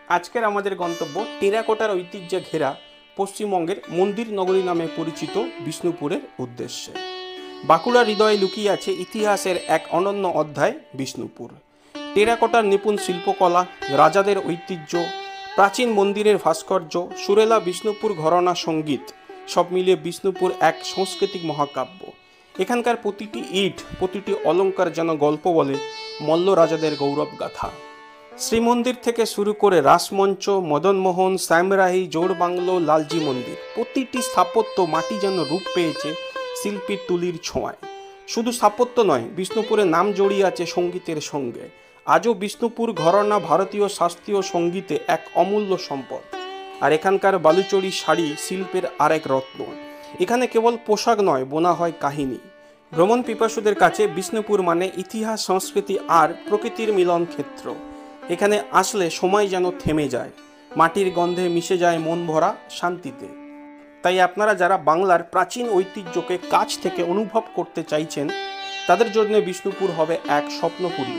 আজকের আমাদের গন্তব্য টেরাকোটার ঐতিহ্যে ঘেরা পশ্চিমবঙ্গের মন্দির নগরী নামে পরিচিত বিষ্ণুপুরের উদ্দেশ্যে। বাঁকুড়ার হৃদয়ে লুকিয়ে আছে ইতিহাসের এক অনন্য অধ্যায় বিষ্ণুপুর। টেরাকোটার নিপুণ শিল্পকলা, রাজাদের ঐতিহ্য, প্রাচীন মন্দিরের ভাস্কর্য, সুরেলা বিষ্ণুপুর ঘরানা সঙ্গীত, সব মিলিয়ে বিষ্ণুপুর এক সাংস্কৃতিক মহাকাব্য। এখানকার প্রতিটি ইট, প্রতিটি অলঙ্কার যেন গল্প বলে মল্ল রাজাদের গৌরব গাথা। শ্রীমন্দির থেকে শুরু করে রাসমঞ্চ, মদনমোহন, শ্যামরাহি, জোড়বাংলো, লালজি মন্দির, প্রতিটি স্থাপত্য মাটি যেন রূপ পেয়েছে শিল্পীর তুলির ছোঁয়ায়। শুধু স্থাপত্য নয়, বিষ্ণুপুরের নাম জড়িয়ে আছে সঙ্গীতের সঙ্গে। আজও বিষ্ণুপুর ঘরানা ভারতীয় শাস্ত্রীয় সঙ্গীতে এক অমূল্য সম্পদ। আর এখানকার বালুচরী শাড়ি শিল্পের আরেক রত্ন। এখানে কেবল পোশাক নয়, বোনা হয় কাহিনী। ভ্রমণ পিপাসুদের কাছে বিষ্ণুপুর মানে ইতিহাস, সংস্কৃতি আর প্রকৃতির মিলন ক্ষেত্র। এখানে আসলে সময় যেন থেমে যায়, মাটির গন্ধে মিশে যায় মন ভরা শান্তিতে। তাই আপনারা যারা বাংলার প্রাচীন ঐতিহ্যকে কাছ থেকে অনুভব করতে চাইছেন, তাদের জন্য বিষ্ণুপুর হবে এক স্বপ্নপুরী।